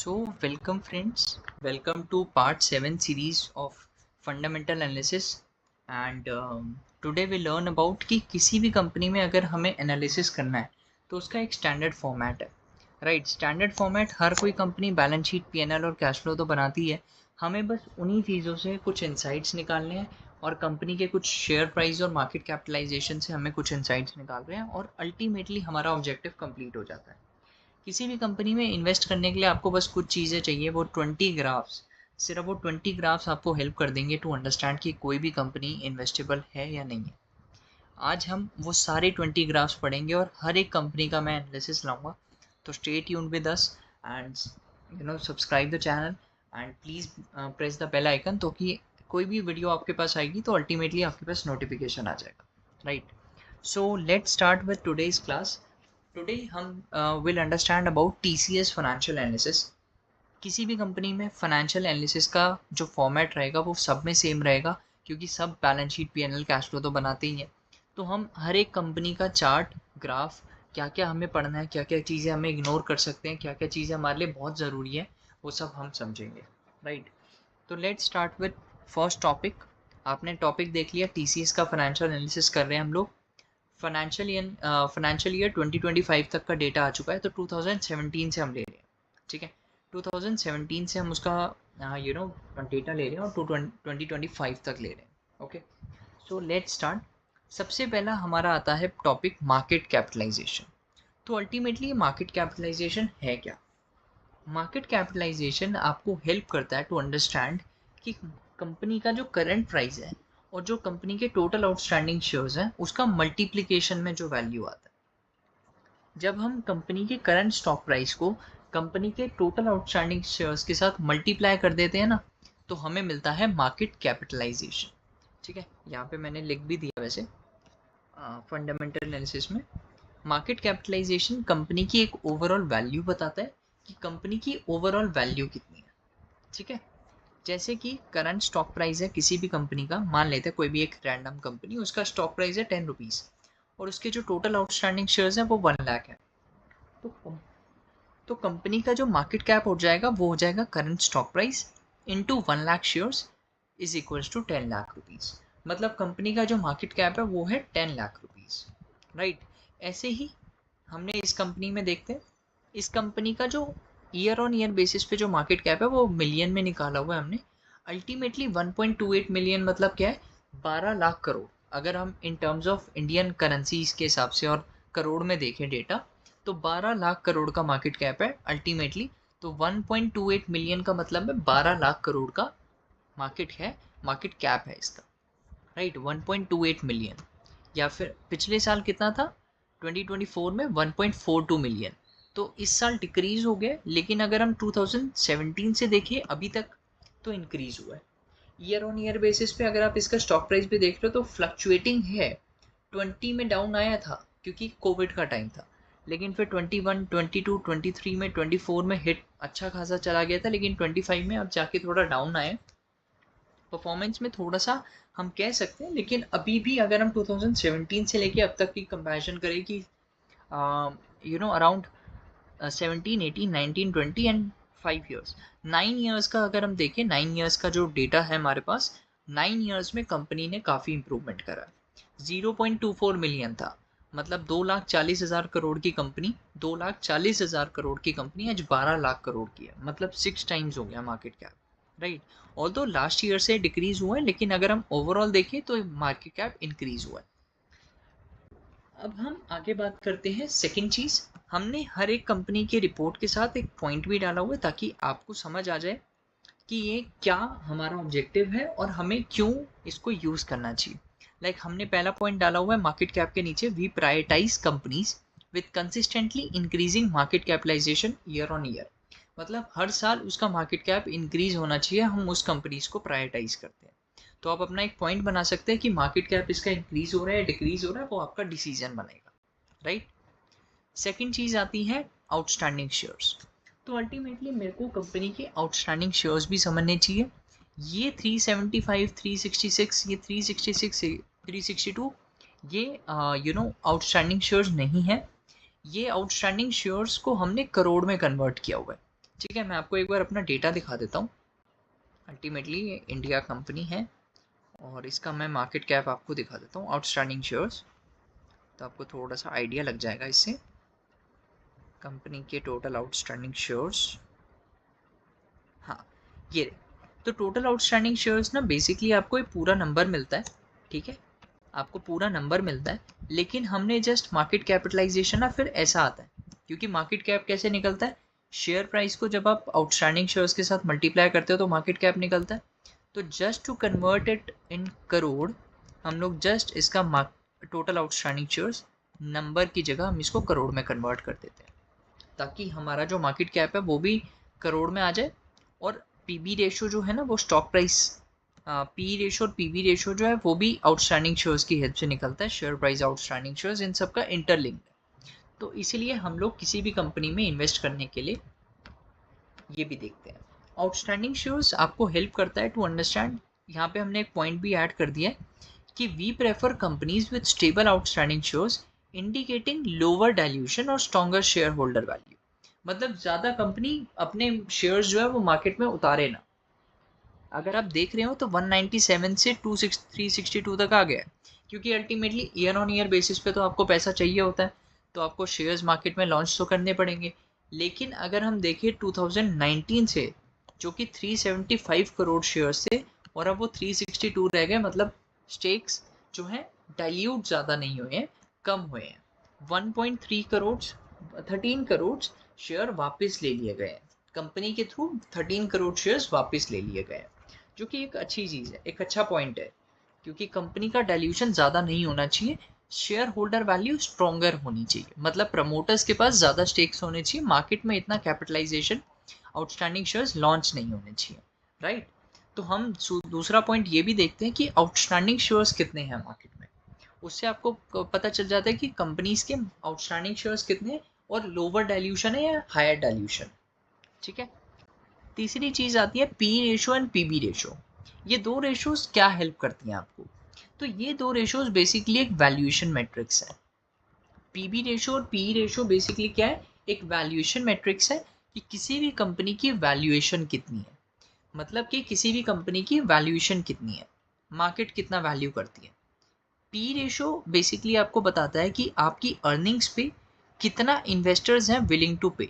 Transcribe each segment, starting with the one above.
Welcome friends, welcome to part 7 series of fundamental analysis and today we learn about कि किसी भी company में अगर हमें एनालिसिस करना है तो उसका एक स्टैंडर्ड फॉर्मेट है, राइट। स्टैंडर्ड फॉर्मेट हर कोई कंपनी बैलेंस शीट, पीएनएल और कैश फ्लो तो बनाती है। हमें बस उन्हीं चीज़ों से कुछ इंसाइट्स निकालने हैं और कंपनी के कुछ शेयर प्राइस और मार्केट कैपिटलाइजेशन से हमें कुछ इंसाइट्स निकाल रहे हैं और अल्टीमेटली हमारा ऑब्जेक्टिव कंप्लीट हो जाता है। किसी भी कंपनी में इन्वेस्ट करने के लिए आपको बस कुछ चीज़ें चाहिए, वो 20 ग्राफ्स, सिर्फ वो 20 ग्राफ्स आपको हेल्प कर देंगे टू अंडरस्टैंड कि कोई भी कंपनी इन्वेस्टेबल है या नहीं है। आज हम वो सारे 20 ग्राफ्स पढ़ेंगे और हर एक कंपनी का मैं एनालिसिस लाऊंगा। तो stay tuned with us and subscribe the channel and please press the bell icon, तो कि कोई भी वीडियो आपके पास आएगी तो अल्टीमेटली आपके पास नोटिफिकेशन आ जाएगा, right. So let's start with today's class. Today हम will understand about TCS financial analysis. किसी भी कंपनी में फाइनेंशियल एनालिसिस का जो फॉर्मेट रहेगा वो सब में सेम रहेगा, क्योंकि सब balance sheet, PNL, cash flow तो बनाते ही हैं। तो हम हर एक कंपनी का चार्ट, ग्राफ, क्या क्या हमें पढ़ना है, क्या क्या चीज़ें हमें इग्नोर कर सकते हैं, क्या क्या चीज़ें हमारे लिए बहुत ज़रूरी है, वो सब हम समझेंगे, राइट। तो let's start with first topic. आपने टॉपिक देख लिया, टीसीएस का फाइनेंशियल एनालिसिस कर रहे हैं हम लोग। फाइनेंशियल ईयर 2025 तक का डेटा आ चुका है, तो 2017 से हम ले रहे हैं, ठीक है। 2017 से हम उसका डेटा ले रहे हैं और 2025 तक ले रहे हैं, ओके। So let's start. सबसे पहला हमारा आता है टॉपिक मार्केट कैपिटलाइजेशन। तो अल्टीमेटली मार्केट कैपिटलाइजेशन है क्या? मार्केट कैपिटलाइजेशन आपको हेल्प करता है टू अंडरस्टैंड कि कंपनी का जो करंट प्राइस है और जो कंपनी के टोटल आउटस्टैंडिंग शेयर्स हैं उसका मल्टीप्लिकेशन में जो वैल्यू आता है। जब हम कंपनी के करंट स्टॉक प्राइस को कंपनी के टोटल आउटस्टैंडिंग शेयर्स के साथ मल्टीप्लाई कर देते हैं ना, तो हमें मिलता है मार्केट कैपिटलाइजेशन, ठीक है। यहाँ पे मैंने लिख भी दिया वैसे फंडामेंटल एनालिसिस में। मार्केट कैपिटलाइजेशन कंपनी की एक ओवरऑल वैल्यू बताता है कि कंपनी की ओवरऑल वैल्यू कितनी है, ठीक है। जैसे कि करंट स्टॉक प्राइस है किसी भी कंपनी का, मान लेते हैं कोई भी एक रैंडम कंपनी, उसका स्टॉक प्राइस है 10 रुपीज़ और उसके जो टोटल आउटस्टैंडिंग शेयर्स हैं वो 1 लाख है। तो कंपनी का जो मार्केट कैप हो जाएगा वो हो जाएगा current stock price into 1 lakh shares is equals to 10 lakh rupees. मतलब कंपनी का जो मार्केट कैप है वो है 10 लाख रुपीज़, राइट। ऐसे ही हमने इस कंपनी में देखते हैं, इस कंपनी का जो ईयर ऑन ईयर बेसिस पे जो मार्केट कैप है वो मिलियन में निकाला हुआ है हमने। अल्टीमेटली 1.28 मिलियन मतलब क्या है? 12 लाख करोड़। अगर हम in terms of Indian currencies के हिसाब से और करोड़ में देखें डेटा, तो 12 लाख करोड़ का मार्केट कैप है अल्टीमेटली। तो 1.28 मिलियन का मतलब है 12 लाख करोड़ का मार्केट है, मार्केट कैप है इसका, राइट। 1.28 मिलियन, या फिर पिछले साल कितना था 2024 में 1.42 मिलियन। तो इस साल डिक्रीज हो गया, लेकिन अगर हम 2017 से देखें अभी तक तो इंक्रीज हुआ है। ईयर ऑन ईयर बेसिस पे अगर आप इसका स्टॉक प्राइस भी देख रहे हो तो फ्लक्चुएटिंग है। 20 में डाउन आया था क्योंकि कोविड का टाइम था, लेकिन फिर 21, 22, 23 में, 24 में हिट अच्छा खासा चला गया था, लेकिन 25 में अब जाके थोड़ा डाउन आया परफॉर्मेंस में, थोड़ा सा हम कह सकते हैं। लेकिन अभी भी अगर हम 2017 से लेके अब तक की कंपैरिजन करें कि अराउंड 17, 18, 19, 20 एंड 5 ईयर्स, 9 ईयर्स का अगर हम देखें, 9 ईयर्स का जो डेटा है हमारे पास, 9 ईयर्स में कंपनी ने काफ़ी इंप्रूवमेंट करा है। 0.24 मिलियन था, मतलब 2,40,000 करोड़ की कंपनी, 2,40,000 करोड़ की कंपनी आज 12 लाख करोड़ की है, मतलब 6 टाइम्स हो गया market cap, right. Although last year से डिक्रीज हुआ है, लेकिन अगर हम ओवरऑल देखें तो मार्केट कैप इंक्रीज हुआ है। अब हम आगे बात करते हैं सेकंड चीज़। हमने हर एक कंपनी के रिपोर्ट के साथ एक पॉइंट भी डाला हुआ है ताकि आपको समझ आ जाए कि ये क्या हमारा ऑब्जेक्टिव है और हमें क्यों इसको यूज़ करना चाहिए। लाइक हमने पहला पॉइंट डाला हुआ है मार्केट कैप के नीचे, we prioritize companies with consistently increasing market capitalization year on year. मतलब हर साल उसका मार्केट कैप इंक्रीज होना चाहिए, हम उस कंपनीज को प्रायोरिटाइज करते हैं। तो आप अपना एक पॉइंट बना सकते हैं कि मार्केट कैप इसका इंक्रीज हो रहा है, डिक्रीज हो रहा है, वो आपका डिसीजन बनेगा, राइट। सेकेंड चीज़ आती है आउटस्टैंडिंग शेयर्स। तो अल्टीमेटली मेरे को कंपनी के आउटस्टैंडिंग शेयर्स भी समझने चाहिए। ये 375, 366, ये 366, 362, ये आउटस्टैंडिंग शेयर्स नहीं है। ये आउटस्टैंडिंग शेयर्स को हमने करोड़ में कन्वर्ट किया हुआ है। ठीक है, मैं आपको एक बार अपना डेटा दिखा देता हूँ। अल्टीमेटली ये इंडिया कंपनी है और इसका मैं मार्केट कैप आपको दिखा देता हूँ, आउटस्टैंडिंग शेयर्स, तो आपको थोड़ा सा आइडिया लग जाएगा इससे। कंपनी के टोटल आउटस्टैंडिंग शेयर्स, हाँ ये, तो टोटल आउटस्टैंडिंग शेयर्स ना बेसिकली आपको एक पूरा नंबर मिलता है, ठीक है, आपको पूरा नंबर मिलता है, लेकिन हमने जस्ट मार्केट कैपिटलाइजेशन ना फिर ऐसा आता है, क्योंकि मार्केट कैप कैसे निकलता है, शेयर प्राइस को जब आप आउटस्टैंडिंग शेयर्स के साथ मल्टीप्लाई करते हो तो मार्केट कैप निकलता है। तो just to convert it in crore, हम लोग जस्ट इसका टोटल आउटस्टैंडिंग शेयर्स नंबर की जगह हम इसको करोड़ में कन्वर्ट कर देते हैं, ताकि हमारा जो मार्केट कैप है वो भी करोड़ में आ जाए। और पीबी रेशो जो है ना वो स्टॉक प्राइस, पी रेशो और पीबी रेशो जो है वो भी आउटस्टैंडिंग शेयर्स की हेल्प से निकलता है, share price outstanding shares in सब का इंटरलिंक्ड है। तो इसीलिए हम लोग किसी भी कंपनी में इन्वेस्ट करने के लिए ये भी देखते हैं। आउटस्टैंडिंग शेयर्स आपको हेल्प करता है टू अंडरस्टैंड, यहाँ पे हमने एक पॉइंट भी ऐड कर दिया है कि we prefer companies with stable outstanding shares indicating lower dilution और स्ट्रॉन्गर शेयर होल्डर वैल्यू। मतलब ज़्यादा कंपनी अपने शेयर्स जो है वो मार्केट में उतारे ना। अगर आप देख रहे हो तो 197 से 362 तक आ गया है, क्योंकि ultimately year on year basis पे तो आपको पैसा चाहिए होता है, तो आपको शेयर्स मार्केट में लॉन्च तो करने पड़ेंगे। लेकिन अगर हम देखें 2019 से, जो कि 375 करोड़ शेयर्स थे और अब वो 362 रह गए, मतलब स्टेक्स जो हैं डाइल्यूट ज़्यादा नहीं हुए हैं, कम हुए हैं। 1.3 करोड़ 13 करोड़ शेयर वापस ले लिए गए हैं कंपनी के थ्रू, 13 करोड़ शेयर्स वापस ले लिए गए हैं, जो कि एक अच्छी चीज़ है, एक अच्छा पॉइंट है, क्योंकि कंपनी का डाइल्यूशन ज़्यादा नहीं होना चाहिए, शेयर होल्डर वैल्यू स्ट्रॉन्गर होनी चाहिए, मतलब प्रमोटर्स के पास ज़्यादा स्टेक्स होने चाहिए, मार्केट में इतना कैपिटलाइजेशन आउटस्टैंडिंग शेयर्स लॉन्च नहीं होने चाहिए, राइट। तो हम दूसरा पॉइंट ये भी देखते हैं कि आउटस्टैंडिंग शेयर्स कितने हैं मार्केट में, उससे आपको पता चल जाता है कि कंपनीज के आउटस्टैंडिंग शेयर्स कितने हैं और लोअर डाइल्यूशन है या हायर डाइल्यूशन, ठीक है। तीसरी चीज़ आती है P ratio and PB ratio. ये दो रेशोज क्या हेल्प करती हैं आपको, तो ये दो रेशोज बेसिकली एक वैल्यूएशन मैट्रिक्स है। पीबी रेशो और पी रेशो बेसिकली क्या है, एक वैल्यूएशन मैट्रिक्स है कि किसी भी कंपनी की वैल्यूएशन कितनी है, मतलब कि किसी भी कंपनी की वैल्यूएशन कितनी है, मार्केट कितना वैल्यू करती है। पी रेशो बेसिकली आपको बताता है कि आपकी अर्निंग्स पे कितना इन्वेस्टर्स हैं विलिंग टू पे।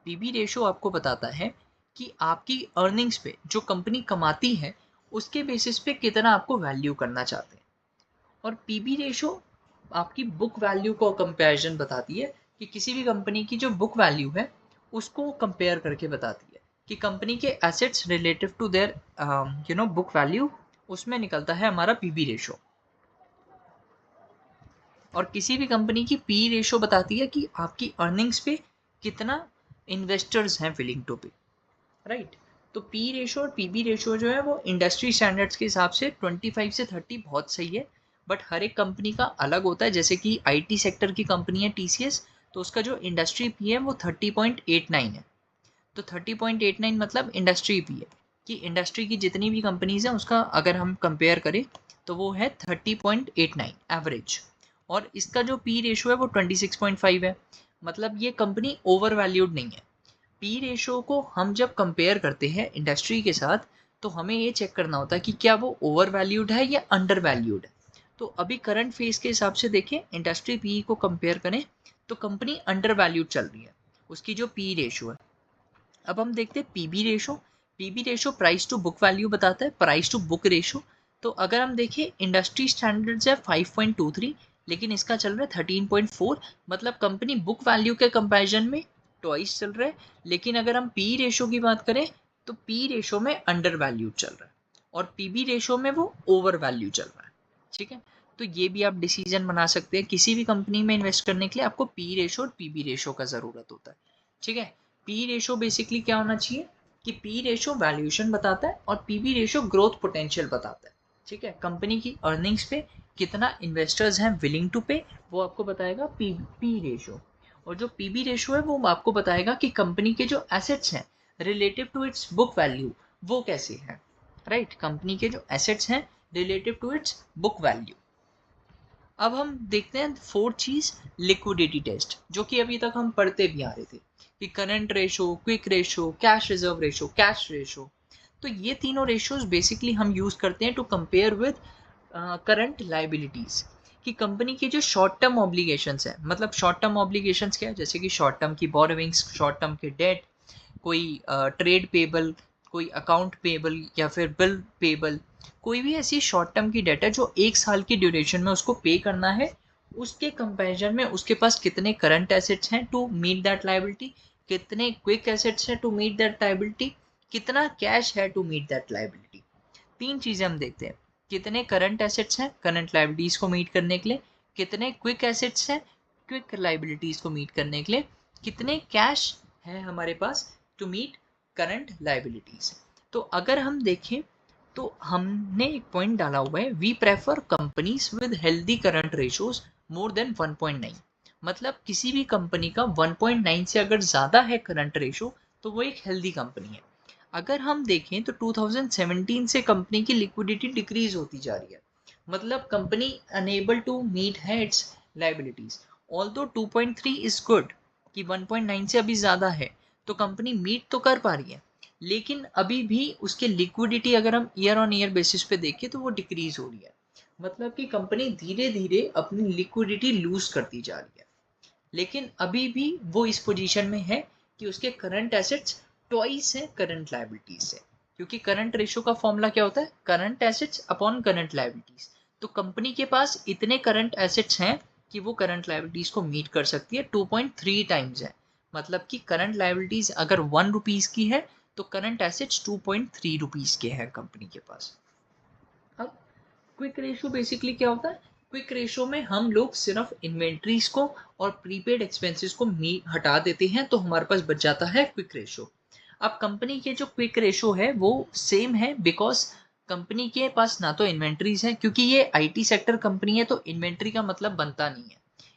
पीबी रेशो आपको बताता है कि आपकी अर्निंग्स पे जो कंपनी कमाती है उसके बेसिस पे कितना आपको वैल्यू करना चाहते हैं। और पीबी रेशो आपकी बुक वैल्यू को कंपैरिजन बताती है कि किसी भी कंपनी की जो बुक वैल्यू है उसको कंपेयर करके बताती है कि कंपनी के assets relative to their book value, उसमें निकलता है हमारा पीबी रेशो। और किसी भी कंपनी की पी रेशो बताती है कि आपकी अर्निंग्स पे कितना इन्वेस्टर्स हैं विलिंग टू पे, राइट। तो पी रेशो और पीबी रेशो जो है वो इंडस्ट्री स्टैंडर्ड्स के हिसाब से 25 से 30 बहुत सही है, बट हर एक कंपनी का अलग होता है। जैसे कि आईटी सेक्टर की कंपनी है टीसीएस, तो उसका जो इंडस्ट्री पी है वो 30.89 है। तो 30.89 मतलब इंडस्ट्री पी है, कि इंडस्ट्री की जितनी भी कंपनीज हैं उसका अगर हम कंपेयर करें तो वो है 30.89 एवरेज। और इसका जो पी रेशो है वो 26.5 है, मतलब ये कंपनी ओवर वैल्यूड नहीं है। पी रेशो को हम जब कंपेयर करते हैं इंडस्ट्री के साथ तो हमें ये चेक करना होता है कि क्या वो ओवर वैल्यूड है या अंडर वैल्यूड है। तो अभी करंट फेज के हिसाब से देखें, इंडस्ट्री पी को कंपेयर करें तो कंपनी अंडर वैल्यूड चल रही है, उसकी जो पी रेशो है। अब हम देखते हैं PB ratio. PB ratio price to book value बताता है, प्राइस टू बुक रेशो। तो अगर हम देखें इंडस्ट्री स्टैंडर्ड्स है 5.23, लेकिन इसका चल रहा है 13.4, मतलब कंपनी बुक वैल्यू के कंपैरिजन में ट्वाइस चल रहा है। लेकिन अगर हम पी रेशो की बात करें तो पी रेशो में अंडर वैल्यू चल रहा है और पीबी रेशो में वो ओवर वैल्यू चल रहा है, ठीक है। तो ये भी आप डिसीजन बना सकते हैं, किसी भी कंपनी में इन्वेस्ट करने के लिए आपको पी रेशो और पीबी रेशो का ज़रूरत होता है, ठीक है। पी रेशो बेसिकली क्या होना चाहिए कि पी रेशो वैल्यूएशन बताता है और पीबी रेशो ग्रोथ पोटेंशियल बताता है, ठीक है। कंपनी की अर्निंग्स पे कितना इन्वेस्टर्स हैं विलिंग टू पे, वो आपको बताएगा पी रेशो। और जो पीबी रेशो है वो आपको बताएगा कि कंपनी के जो एसेट्स हैं relative to its book value वो कैसे हैं, राइट। कंपनी के जो एसेट्स हैं relative to its book value. अब हम देखते हैं फोर्थ चीज, लिक्विडिटी टेस्ट, जो कि अभी तक हम पढ़ते भी आ रहे थे कि current ratio, quick ratio, cash reserve ratio, cash ratio. तो ये तीनों रेशोज बेसिकली हम यूज करते हैं to compare with current liabilities, कि कंपनी की जो शॉर्ट टर्म ऑब्लिगेशंस है, मतलब शॉर्ट टर्म ऑब्लिगेशंस क्या है, जैसे कि शॉर्ट टर्म की बोरोविंग्स, शॉर्ट टर्म के डेट, कोई ट्रेड पेबल, कोई अकाउंट पेबल या फिर बिल पेबल, कोई भी ऐसी शॉर्ट टर्म की डेट है जो 1 साल की ड्यूरेशन में उसको पे करना है, उसके कंपैरिजन में उसके पास कितने करंट एसेट्स हैं टू मीट दैट लाइबिलिटी, कितने क्विक एसेट्स हैं टू मीट दैट लाइबिलिटी, कितना कैश है टू मीट दैट लाइबिलिटी। तीन चीजें हम देखते हैं, कितने करंट एसेट्स हैं करंट लाइबिलिटीज को मीट करने के लिए, कितने क्विक एसेट्स हैं क्विक लाइबिलिटीज को मीट करने के लिए, कितने कैश है हमारे पास टू मीट करंट लाइबिलिटीज। तो अगर हम देखें तो हमने एक पॉइंट डाला हुआ है, we prefer companies with healthy current ratios more than 1.9, मतलब किसी भी कंपनी का 1.9 से अगर ज़्यादा है करंट रेशो तो वो एक हेल्दी कंपनी है। अगर हम देखें तो 2017 से कंपनी की लिक्विडिटी डिक्रीज होती जा रही है, मतलब कंपनी अनेबल टू मीट है it's liabilities. Although 2.3 is good, कि 1.9 से अभी ज़्यादा है तो कंपनी मीट तो कर पा रही है, लेकिन अभी भी उसके लिक्विडिटी अगर हम ईयर ऑन ईयर बेसिस पे देखें तो वो डिक्रीज हो रही है, मतलब कि कंपनी धीरे धीरे अपनी लिक्विडिटी लूज करती जा रही है। लेकिन अभी भी वो इस पोजीशन में है कि उसके करंट एसेट्स ट्वाइस है करंट लायबिलिटीज से, क्योंकि करंट रेशो का फॉर्मूला क्या होता है, current assets upon current liabilities. तो कंपनी के पास इतने करंट एसेट्स हैं कि वो करंट लायबिलिटीज को मीट कर सकती है, 2.3 टाइम्स है, मतलब कि करंट लायबिलिटीज अगर 1 रुपीज की है तो करंट एसेट्स 2.3 रुपीज के हैं कंपनी के पास। अब क्विक रेशो बेसिकली क्या होता है, क्विक रेशो में हम लोग सिर्फ इन्वेंट्रीज को और प्रीपेड एक्सपेंसेस को हटा देते हैं तो हमारे पास बच जाता है क्विक रेशो। अब कंपनी के जो क्विक रेशो है वो सेम है, बिकॉज कंपनी के पास ना तो इन्वेंट्रीज है, क्योंकि ये आईटी सेक्टर कंपनी है तो इन्वेंट्री का मतलब बनता नहीं है।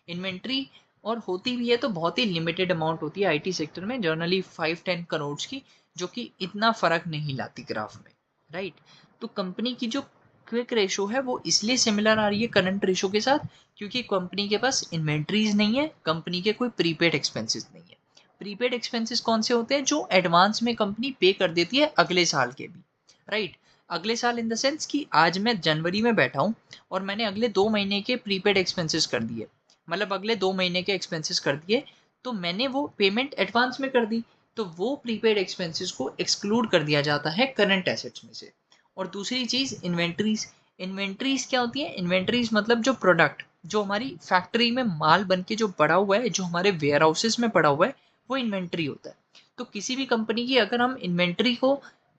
इन्वेंट्री और होती भी है तो बहुत ही लिमिटेड अमाउंट होती है आईटी सेक्टर में, जनरली 5-10 करोड़ की, जो कि इतना फर्क नहीं लाती ग्राफ में, राइट। तो कंपनी की जो क्विक रेशो है वो इसलिए सिमिलर आ रही है करंट रेशो के साथ, क्योंकि कंपनी के पास इन्वेंट्रीज नहीं है, कंपनी के कोई प्रीपेड एक्सपेंसेस नहीं है। प्रीपेड एक्सपेंसेस कौन से होते हैं, जो एडवांस में कंपनी पे कर देती है अगले साल के भी, राइट। अगले साल इन द सेंस कि आज मैं जनवरी में बैठा हूँ और मैंने अगले 2 महीने के प्रीपेड एक्सपेंसेस कर दिए, मतलब अगले 2 महीने के एक्सपेंसेस कर दिए, तो मैंने वो पेमेंट एडवांस में कर दी, तो वो प्रीपेड एक्सपेंसेस को एक्सक्लूड कर दिया जाता है करंट एसेट्स में से। और दूसरी चीज इन्वेंट्रीज, इन्वेंट्रीज क्या होती है, इन्वेंट्रीज मतलब जो प्रोडक्ट जो हमारी फैक्ट्री में माल बन के जो पड़ा हुआ है, जो हमारे वेयर हाउसेस में पड़ा हुआ है, वो इन्वेंट्री होता है। तो किसी भी कंपनी की अगर हम इन्वेंट्री को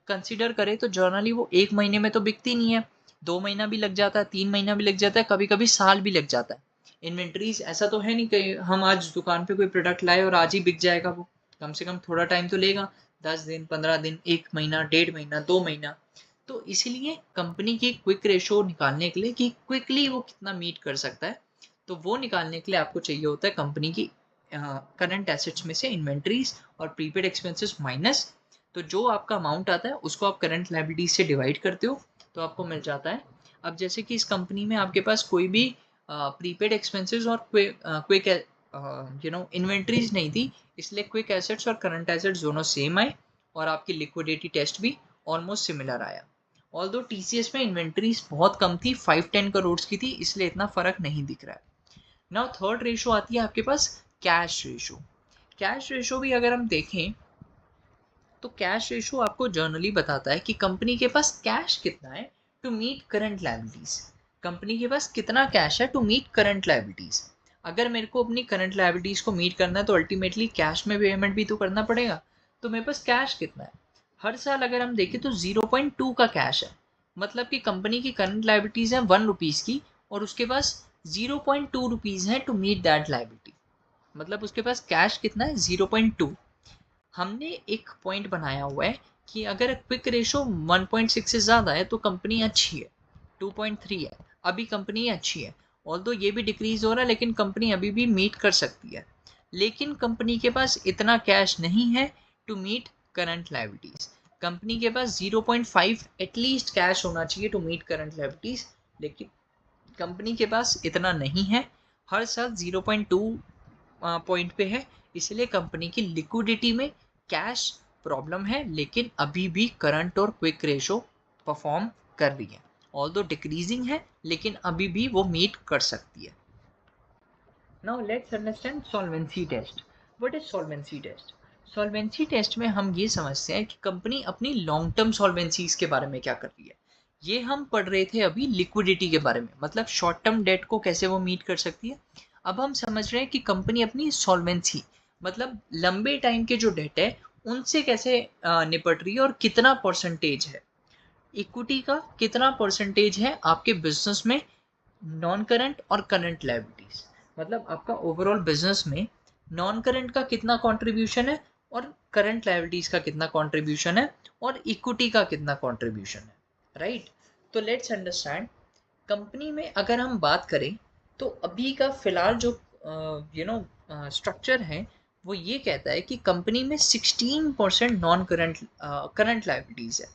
कंसिडर करें तो जर्नली वो 1 महीने में तो बिकती नहीं है, 2 महीना भी लग जाता है, 3 महीना भी लग जाता है, कभी कभी साल भी लग जाता है। इन्वेंट्रीज ऐसा तो है नहीं कि हम आज दुकान पे कोई प्रोडक्ट लाए और आज ही बिक जाएगा, वो कम से कम थोड़ा टाइम तो लेगा, 10 दिन, 15 दिन, 1 महीना, 1.5 महीना, 2 महीना। तो इसीलिए कंपनी की क्विक रेशो निकालने के लिए कि क्विकली वो कितना मीट कर सकता है, तो वो निकालने के लिए आपको चाहिए होता है कंपनी की करंट एसेट्स में से इन्वेंट्रीज और प्रीपेड एक्सपेंसेस माइनस, तो जो आपका अमाउंट आता है उसको आप करंट लायबिलिटीज से डिवाइड करते हो तो आपको मिल जाता है। अब जैसे कि इस कंपनी में आपके पास कोई भी प्रीपेड एक्सपेंसेस और क्विक इन्वेंट्रीज नहीं थी, इसलिए क्विक एसेट्स और करंट एसेट्स दोनों सेम आए और आपकी लिक्विडिटी टेस्ट भी ऑलमोस्ट सिमिलर आया। ऑल्दो टीसीएस में इन्वेंट्रीज बहुत कम थी, 5-10 करोड़ की थी, इसलिए इतना फर्क नहीं दिख रहा है। नाउ थर्ड रेशो आती है आपके पास कैश रेशो। कैश रेशो भी अगर हम देखें तो कैश रेशो आपको जर्नली बताता है कि कंपनी के पास कैश कितना है to meet current liabilities, company के पास कितना कैश है टू मीट करंट लायबिलिटीज। अगर मेरे को अपनी करंट लायबिलिटीज को मीट करना है तो अल्टीमेटली कैश में पेमेंट भी तो करना पड़ेगा, तो मेरे पास कैश कितना है। हर साल अगर हम देखें तो 0.2 का कैश है, मतलब कि कंपनी की करंट लायबिलिटीज है 1 रुपीज की और उसके पास 0.2 रुपीज है टू मीट दैट लायबिलिटी, मतलब उसके पास कैश कितना है 0.2। हमने एक पॉइंट बनाया हुआ है कि अगर क्विक रेशो 1.6 से ज़्यादा है तो कंपनी अच्छी है, 2.3 है, अभी कंपनी अच्छी है। ऑल्दो ये भी डिक्रीज हो रहा है लेकिन कंपनी अभी भी मीट कर सकती है, लेकिन कंपनी के पास इतना कैश नहीं है to meet current liabilities. Company के पास 0.5 एटलीस्ट कैश होना चाहिए टू मीट करंट लायबिलिटीज, लेकिन कंपनी के पास इतना नहीं है, हर साल 0.2 पॉइंट पे है, इसलिए कंपनी की लिक्विडिटी में कैश प्रॉब्लम है, लेकिन अभी भी करंट और क्विक रेशो परफॉर्म कर रही है। ऑल्दो डिक्रीजिंग है, लेकिन अभी भी वो मीट कर सकती है। Now let's understand solvency test. What is solvency test? Solvency test में हम ये समझते हैं कि कंपनी अपनी लॉन्ग टर्म सॉल्वेंसीज के बारे में क्या कर रही है। ये हम पढ़ रहे थे अभी लिक्विडिटी के बारे में, मतलब शॉर्ट टर्म डेट को कैसे वो मीट कर सकती है। अब हम समझ रहे हैं कि कंपनी अपनी सॉल्वेंसी, मतलब लंबे टाइम के जो डेट है उनसे कैसे निपट रही है और कितना परसेंटेज है, इक्विटी का कितना परसेंटेज है आपके बिजनेस में नॉन करंट और करंट लायबिलिटीज, मतलब आपका ओवरऑल बिजनेस में नॉन करंट का कितना कंट्रीब्यूशन है और करंट लायबिलिटीज का कितना कंट्रीब्यूशन है और इक्विटी का कितना कंट्रीब्यूशन है, राइट। तो लेट्स अंडरस्टैंड, कंपनी में अगर हम बात करें तो अभी का फिलहाल जो स्ट्रक्चर है वो ये कहता है कि कंपनी में 16% नॉन करंट लायबिलिटीज है।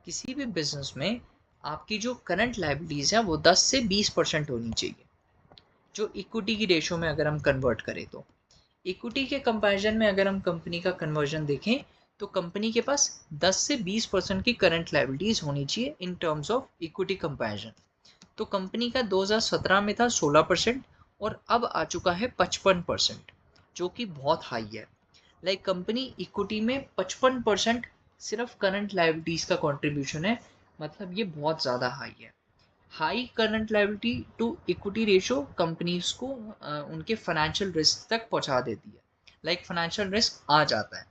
किसी भी बिजनेस में आपकी जो करंट लायबिलिटीज है वो 10 से 20% होनी चाहिए, जो इक्विटी की रेशो में अगर हम कन्वर्ट करें तो। इक्विटी के कंपैरिजन में अगर हम कंपनी का कन्वर्जन देखें तो कंपनी के पास 10 से 20% की करंट लायबिलिटीज होनी चाहिए in terms of equity comparison. तो कंपनी का 2017 में था 16% और अब आ चुका है 55%, जो कि बहुत हाई है। लाइक कंपनी इक्विटी में 55% सिर्फ करंट लायबिलिटीज का कंट्रीब्यूशन है, मतलब ये बहुत ज़्यादा हाई है। High current liability to equity ratio companies को उनके फाइनेंशियल रिस्क तक पहुंचा देती है, लाइक फाइनेंशियल रिस्क आ जाता है।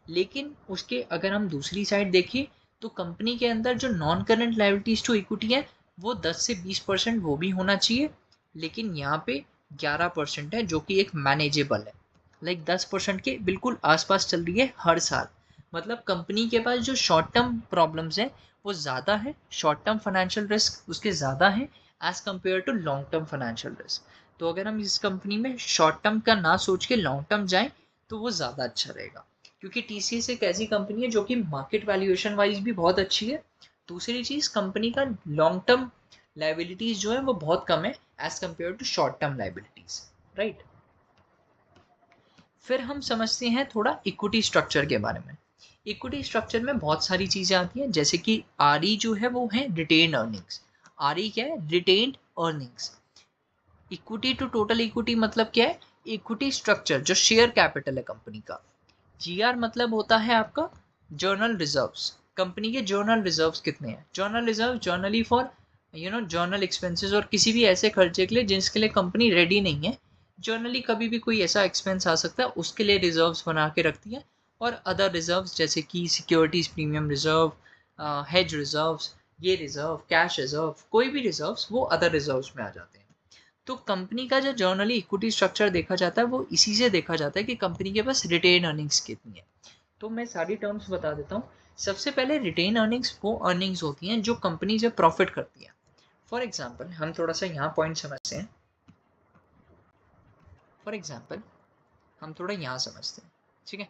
लेकिन उसके अगर हम दूसरी साइड देखें तो कंपनी के अंदर जो non current liabilities to equity है वो 10 से 20% वो भी होना चाहिए, लेकिन यहाँ पे 11% है, जो कि एक मैनेजेबल है। लाइक 10% के बिल्कुल आसपास चल रही है हर साल। मतलब कंपनी के पास जो शॉर्ट टर्म प्रॉब्लम्स हैं वो ज़्यादा है, शॉर्ट टर्म फाइनेंशियल रिस्क उसके ज़्यादा है as compare to long term financial risk. तो अगर हम इस कंपनी में शॉर्ट टर्म का ना सोच के लॉन्ग टर्म जाएं तो वो ज़्यादा अच्छा रहेगा, क्योंकि टीसीएस एक ऐसी कंपनी है जो कि मार्केट वैल्यूएशन वाइज भी बहुत अच्छी है। दूसरी चीज़, कंपनी का लॉन्ग टर्म लाइबिलिटीज जो है वो बहुत कम है as compare to short term liabilities, right. फिर हम समझते हैं थोड़ा इक्विटी स्ट्रक्चर के बारे में। इक्विटी स्ट्रक्चर में बहुत सारी चीज़ें आती हैं, जैसे कि आरई जो है वो है रिटेन अर्निंग्स। आरई क्या है? Retained earnings. Equity to total equity मतलब क्या है? इक्विटी स्ट्रक्चर जो शेयर कैपिटल है कंपनी का। जीआर मतलब होता है आपका जर्नल रिजर्व्स। कंपनी के जर्नल रिजर्व्स कितने हैं? General reserve generally for general expenses और किसी भी ऐसे खर्चे के लिए जिसके लिए कंपनी रेडी नहीं है। जर्नली कभी भी कोई ऐसा एक्सपेंस आ सकता है, उसके लिए रिजर्व्स बना के रखती है। और अदर रिजर्व्स जैसे कि securities premium reserve, hedge reserves, ये रिजर्व, कैश रिजर्व, कोई भी रिजर्व्स वो अदर रिजर्व्स में आ जाते हैं। तो कंपनी का जो जर्नली इक्विटी स्ट्रक्चर देखा जाता है वो इसी से देखा जाता है कि कंपनी के पास रिटेन अर्निंग्स कितनी है। तो मैं सारी टर्म्स बता देता हूँ। सबसे पहले रिटेन अर्निंग्स वो अर्निंग्स होती हैं जो कंपनी जब प्रॉफिट करती है। फॉर एग्जाम्पल हम थोड़ा सा यहाँ पॉइंट समझते हैं। फॉर एग्जाम्पल हम थोड़ा यहाँ समझते हैं, ठीक है।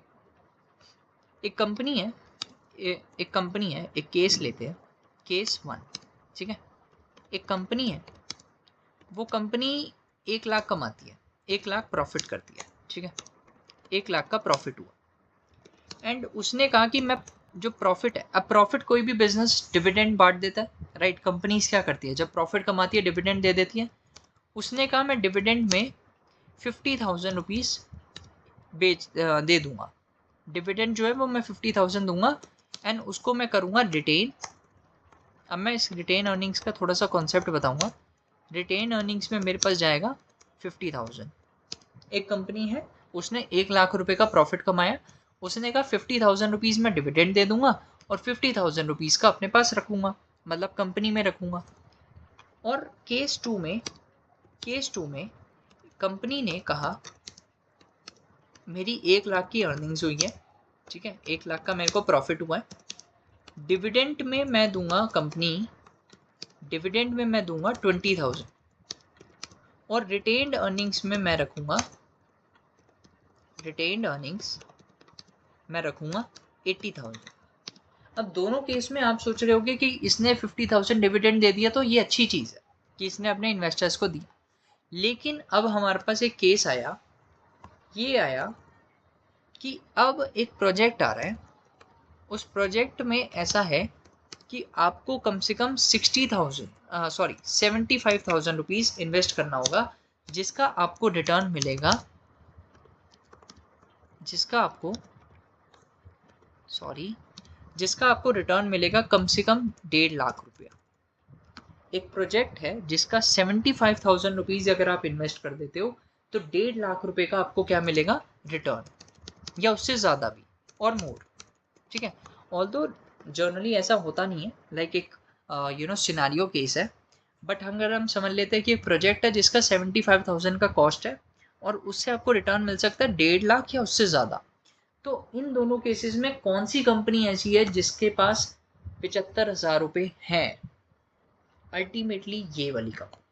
एक कंपनी है, एक केस लेते हैं, केस 1, ठीक है। एक कंपनी है, वो कंपनी 1 लाख कमाती है, 1 लाख प्रॉफिट करती है, ठीक है। 1 लाख का प्रॉफिट हुआ एंड उसने कहा कि मैं जो प्रॉफिट है, अब प्रॉफिट कोई भी बिजनेस डिविडेंड बांट देता है, राइट। कंपनीज क्या करती है? जब प्रॉफिट कमाती है डिविडेंड दे देती है। उसने कहा मैं डिविडेंड में 50,000 रुपीज़ दे दूंगा। डिविडेंड जो है वो मैं 50,000 दूंगा एंड उसको मैं करूँगा रिटेन। अब मैं इस रिटेन अर्निंग्स का थोड़ा सा कॉन्सेप्ट बताऊँगा। रिटेन अर्निंग्स में मेरे पास जाएगा 50,000। एक कंपनी है, उसने 1 लाख रुपए का प्रॉफिट कमाया। उसने कहा 50,000 रुपीज़ मैं डिविडेंड दे दूंगा और 50,000 रुपीज़ का अपने पास रखूँगा, मतलब कंपनी में रखूँगा। और केस टू में कंपनी ने कहा मेरी 1 लाख की अर्निंग्स हुई है, ठीक है, 1 लाख का मेरे को प्रॉफिट हुआ है। डिविडेंड में मैं दूंगा 20,000 और रिटेन्ड अर्निंग्स में मैं रखूँगा 80,000। अब दोनों केस में आप सोच रहे होगे कि इसने 50,000 डिविडेंड दे दिया तो ये अच्छी चीज़ है, कि इसने अपने इन्वेस्टर्स को दिया। लेकिन अब हमारे पास एक केस आया, ये आया कि अब एक प्रोजेक्ट आ रहा है, उस प्रोजेक्ट में ऐसा है कि आपको कम से कम 75,000 रुपीज़ इन्वेस्ट करना होगा, जिसका आपको रिटर्न मिलेगा, जिसका आपको रिटर्न मिलेगा कम से कम 1.5 लाख रुपया। एक प्रोजेक्ट है जिसका 75,000 रुपीज़ अगर आप इन्वेस्ट कर देते हो तो 1.5 लाख रुपए का आपको क्या मिलेगा, रिटर्न, या उससे ज़्यादा भी और मोर। ठीक है, ऑल्दो जनरली ऐसा होता नहीं है, लाइक एक सिनारियो केस है, बट अगर हम समझ लेते हैं कि एक प्रोजेक्ट है जिसका 75,000 का कॉस्ट है और उससे आपको रिटर्न मिल सकता है 1.5 लाख या उससे ज़्यादा, तो इन दोनों केसेस में कौन सी कंपनी ऐसी है जिसके पास 75,000 रुपये हैं? अल्टीमेटली ये वाली कंपनी,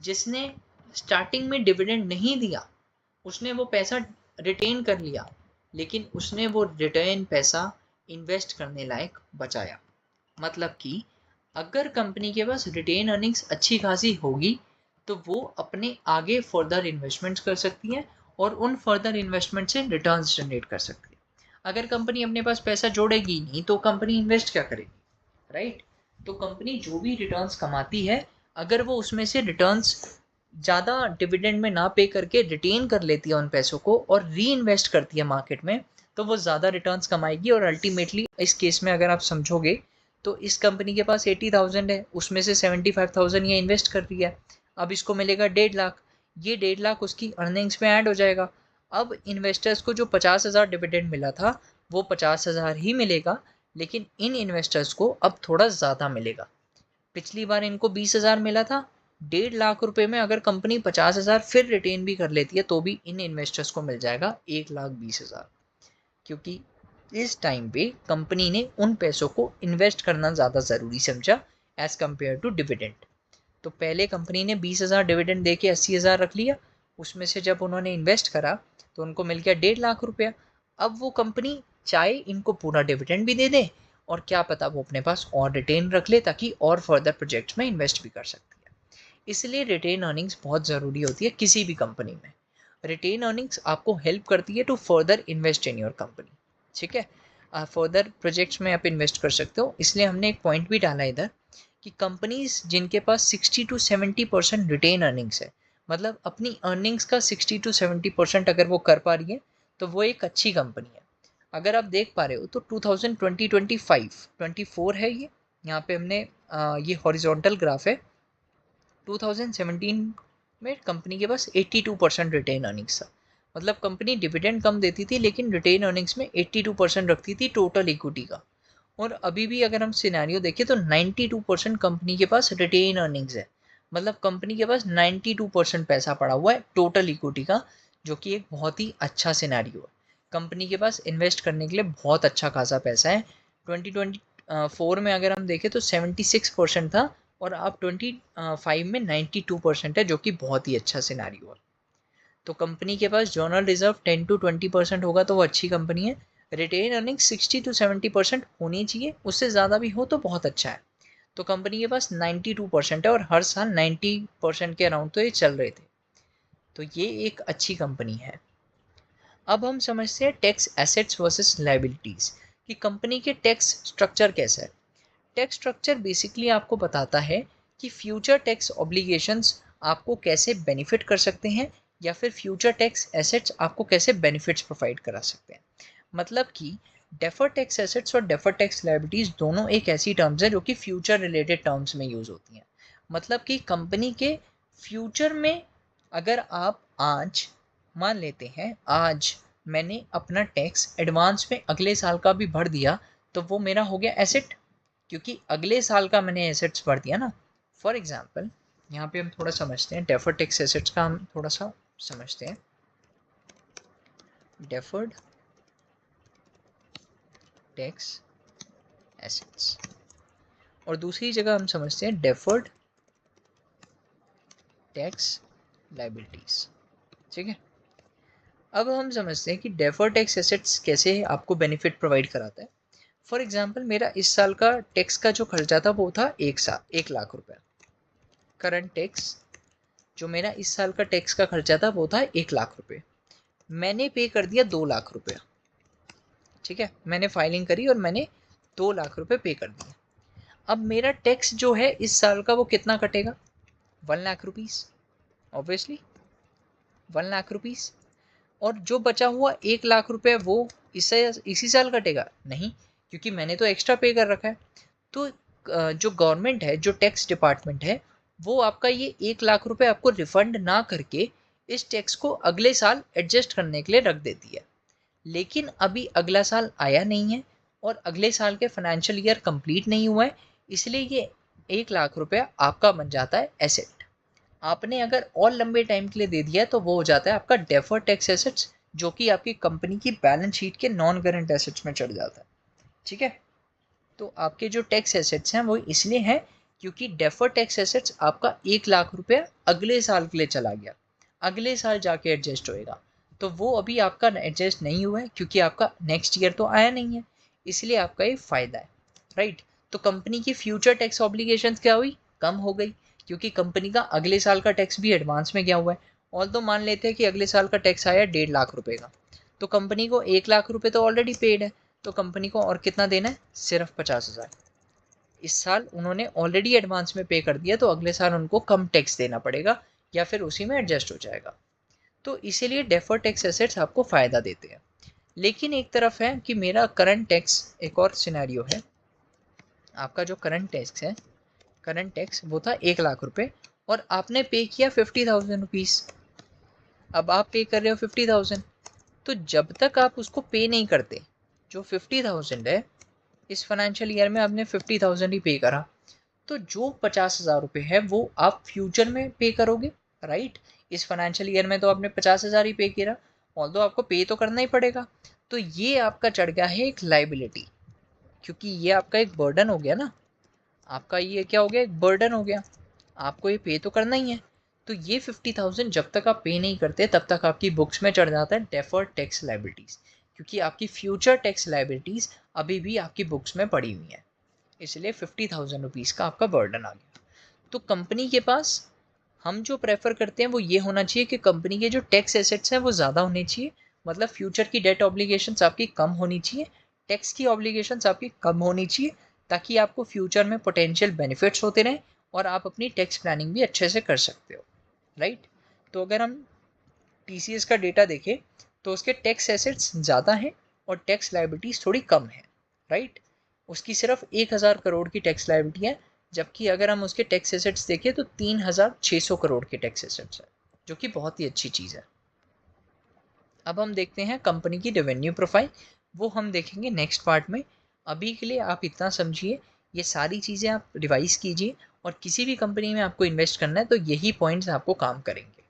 जिसने स्टार्टिंग में डिविडेंड नहीं दिया, उसने वो पैसा रिटेन कर लिया, लेकिन उसने वो रिटेन पैसा इन्वेस्ट करने लायक बचाया। मतलब कि अगर कंपनी के पास रिटेन अर्निंग्स अच्छी खासी होगी तो वो अपने आगे फर्दर इन्वेस्टमेंट्स कर सकती है और उन फर्दर इन्वेस्टमेंट से रिटर्न्स जनरेट कर सकती है। अगर कंपनी अपने पास पैसा जोड़ेगी नहीं तो कंपनी इन्वेस्ट क्या करेगी, राइट? तो कंपनी जो भी रिटर्न्स कमाती है, अगर वो उसमें से रिटर्न्स ज़्यादा डिविडेंड में ना पे करके रिटेन कर लेती है उन पैसों को और री इन्वेस्ट करती है मार्केट में, तो वो ज़्यादा रिटर्न्स कमाएगी। और अल्टीमेटली इस केस में अगर आप समझोगे तो इस कंपनी के पास 80,000 है, उसमें से 75,000 ये इन्वेस्ट कर रही है, अब इसको मिलेगा 1.5 लाख, ये 1.5 लाख उसकी अर्निंग्स में ऐड हो जाएगा। अब इन्वेस्टर्स को जो 50,000 डिविडेंड मिला था वो 50,000 ही मिलेगा, लेकिन इन इन्वेस्टर्स को अब थोड़ा ज़्यादा मिलेगा। पिछली बार इनको 20,000 मिला था, 1.5 लाख रुपए में अगर कंपनी 50,000 फिर रिटेन भी कर लेती है तो भी इन इन्वेस्टर्स को मिल जाएगा 1,20,000, क्योंकि इस टाइम पे कंपनी ने उन पैसों को इन्वेस्ट करना ज़्यादा ज़रूरी समझा एज़ कम्पेयर टू डिविडेंड। तो पहले कंपनी ने 20,000 डिविडेंड दे के 80,000 रख लिया, उसमें से जब उन्होंने इन्वेस्ट करा तो उनको मिल गया 1.5 लाख रुपया। अब वो कंपनी चाहे इनको पूरा डिविडेंड भी दे दे और क्या पता वो अपने पास और रिटेन रख ले ताकि और फर्दर प्रोजेक्ट्स में इन्वेस्ट भी कर सकती है। इसलिए रिटेन अर्निंग्स बहुत ज़रूरी होती है किसी भी कंपनी में। रिटेन अर्निंग्स आपको हेल्प करती है to further invest in your company. ठीक है, फर्दर प्रोजेक्ट्स में आप इन्वेस्ट कर सकते हो। इसलिए हमने एक पॉइंट भी डाला इधर कि कंपनीज जिनके पास 60 to 70% रिटेन अर्निंग्स है, मतलब अपनी अर्निंग्स का 60 to 70% अगर वो कर पा रही है तो वो एक अच्छी कंपनी है। अगर आप देख पा रहे हो तो 2020-25-24 है ये, यहाँ पे हमने ये हॉरिजॉन्टल ग्राफ है। 2017 में कंपनी के पास 82% रिटेन अर्निंग्स था, मतलब कंपनी डिविडेंड कम देती थी लेकिन रिटेन अर्निंग्स में 82% रखती थी टोटल इक्विटी का। और अभी भी अगर हम सिनेरियो देखें तो 92% कंपनी के पास रिटेन अर्निंग्स है, मतलब कंपनी के पास 92% पैसा पड़ा हुआ है टोटल इक्विटी का, जो कि एक बहुत ही अच्छा सिनेरियो है। कंपनी के पास इन्वेस्ट करने के लिए बहुत अच्छा खासा पैसा है। 2024 में अगर हम देखें तो 76% था और अब 25 में 92% है, जो कि बहुत ही अच्छा सिनेरियो है। तो कंपनी के पास जर्नल रिजर्व 10 to 20% होगा तो वो अच्छी कंपनी है। रिटेन अर्निंग 60 to 70% होनी चाहिए, उससे ज़्यादा भी हो तो बहुत अच्छा है। तो कंपनी के पास 92% है और हर साल 90% के अराउंड तो ये चल रहे थे, तो ये एक अच्छी कंपनी है। अब हम समझते हैं टैक्स एसेट्स वर्सेस लायबिलिटीज़ कि कंपनी के टैक्स स्ट्रक्चर कैसा है। टैक्स स्ट्रक्चर बेसिकली आपको बताता है कि फ्यूचर टैक्स ऑब्लिगेशंस आपको कैसे बेनिफिट कर सकते हैं या फिर फ्यूचर टैक्स एसेट्स आपको कैसे बेनिफिट्स प्रोवाइड करा सकते हैं। मतलब कि डेफर्ड टैक्स एसेट्स और डेफर्ड टैक्स लायबिलिटीज़ दोनों एक ऐसी टर्म्स है जो कि फ्यूचर रिलेटेड टर्म्स में यूज़ होती हैं। मतलब कि कंपनी के फ्यूचर में अगर आप आज मान लेते हैं आज मैंने अपना टैक्स एडवांस में अगले साल का भी भर दिया तो वो मेरा हो गया एसेट, क्योंकि अगले साल का मैंने एसेट्स भर दिया ना। फॉर एग्जांपल यहाँ पे हम थोड़ा समझते हैं डेफर्ड टैक्स एसेट्स का, हम थोड़ा सा समझते हैं डेफर्ड टैक्स एसेट्स, और दूसरी जगह हम समझते हैं डेफर्ड टैक्स लायबिलिटीज। ठीक है, अब हम समझते हैं कि डेफर्ड टैक्स एसेट्स कैसे आपको बेनिफिट प्रोवाइड कराता है। फॉर एग्जांपल मेरा इस साल का टैक्स का जो खर्चा था वो था 1 लाख रुपए, करंट टैक्स, जो मेरा इस साल का टैक्स का खर्चा था वो था 1 लाख रुपए, मैंने पे कर दिया 2 लाख रुपया। ठीक है, मैंने फाइलिंग करी और मैंने 2 लाख रुपए पे कर दिए। अब मेरा टैक्स जो है इस साल का वो कितना कटेगा, 1 lakh rupees, obviously 1 lakh rupees. और जो बचा हुआ 1 लाख रुपए वो इसी साल कटेगा नहीं, क्योंकि मैंने तो एक्स्ट्रा पे कर रखा है। तो जो गवर्नमेंट है, जो टैक्स डिपार्टमेंट है, वो आपका ये 1 लाख रुपए आपको रिफंड ना करके इस टैक्स को अगले साल एडजस्ट करने के लिए रख देती है। लेकिन अभी अगला साल आया नहीं है और अगले साल के फाइनेंशियल ईयर कंप्लीट नहीं हुआ है, इसलिए ये 1 लाख रुपया आपका बन जाता है एसेट। आपने अगर और लंबे टाइम के लिए दे दिया है तो वो हो जाता है आपका डेफर्ड टैक्स एसेट्स, जो कि आपकी कंपनी की बैलेंस शीट के नॉन करंट एसेट्स में चढ़ जाता है। ठीक है, तो आपके जो टैक्स एसेट्स हैं वो इसलिए हैं क्योंकि डेफर्ड टैक्स एसेट्स आपका 1 लाख रुपया अगले साल के लिए चला गया, अगले साल जाके एडजस्ट होएगा। तो वो अभी आपका एडजस्ट नहीं हुआ है क्योंकि आपका नेक्स्ट ईयर तो आया नहीं है, इसलिए आपका ये फ़ायदा है, राइट। तो कंपनी की फ्यूचर टैक्स ऑब्लिगेशंस क्या हुई, कम हो गई, क्योंकि कंपनी का अगले साल का टैक्स भी एडवांस में गया हुआ है। और तो मान लेते हैं कि अगले साल का टैक्स आया 1.5 लाख रुपए का, तो कंपनी को 1 लाख रुपए तो ऑलरेडी पेड है, तो कंपनी को और कितना देना है, सिर्फ 50,000। इस साल उन्होंने ऑलरेडी एडवांस में पे कर दिया, तो अगले साल उनको कम टैक्स देना पड़ेगा या फिर उसी में एडजस्ट हो जाएगा। तो इसीलिए डेफर्ड टैक्स एसेट्स आपको फ़ायदा देते हैं। लेकिन एक तरफ है कि मेरा करंट टैक्स, एक और सिनेरियो है, आपका जो करंट टैक्स है, करंट टैक्स वो था 1 लाख रुपए और आपने पे किया 50,000 रुपीज़। अब आप पे कर रहे हो 50,000, तो जब तक आप उसको पे नहीं करते, जो 50,000 है, इस फाइनेंशियल ईयर में आपने 50,000 ही पे करा, तो जो 50,000 रुपये है वो आप फ्यूचर में पे करोगे, राइट। इस फाइनेंशियल ईयर में तो आपने 50,000 ही पे किया, ऑल्दो आपको पे तो करना ही पड़ेगा। तो ये आपका चढ़ गया है एक लाइबिलिटी, क्योंकि ये आपका एक बर्डन हो गया ना, आपका ये क्या हो गया, एक बर्डन हो गया, आपको ये पे तो करना ही है। तो ये 50,000 जब तक आप पे नहीं करते तब तक आपकी बुक्स में चढ़ जाता है डेफर्ड टैक्स लाइबिलिटीज़, क्योंकि आपकी फ्यूचर टैक्स लाइबिलिटीज़ अभी भी आपकी बुक्स में पड़ी हुई हैं, इसलिए 50,000 रुपीज़ का आपका बर्डन आ गया। तो कंपनी के पास हम जो प्रेफर करते हैं वो ये होना चाहिए कि कंपनी के जो टैक्स एसेट्स हैं वो ज़्यादा होने चाहिए, मतलब फ्यूचर की डेट ऑब्लिगेशंस आपकी कम होनी चाहिए, टैक्स की ऑब्लिगेशंस आपकी कम होनी चाहिए, ताकि आपको फ्यूचर में पोटेंशियल बेनिफिट्स होते रहें और आप अपनी टैक्स प्लानिंग भी अच्छे से कर सकते हो, राइट। तो अगर हम TCS का डेटा देखें तो उसके टैक्स एसेट्स ज़्यादा हैं और टैक्स लायबिलिटीज़ थोड़ी कम है, राइट। उसकी सिर्फ 1,000 करोड़ की टैक्स लायबिलिटी है, जबकि अगर हम उसके टैक्स एसेट्स देखें तो 3,600 करोड़ के टैक्स एसेट्स है, जो कि बहुत ही अच्छी चीज़ है। अब हम देखते हैं कंपनी की रेवेन्यू प्रोफाइल, वो हम देखेंगे नेक्स्ट पार्ट में। अभी के लिए आप इतना समझिए, ये सारी चीज़ें आप रिवाइज कीजिए और किसी भी कंपनी में आपको इन्वेस्ट करना है तो यही पॉइंट्स आपको काम करेंगे।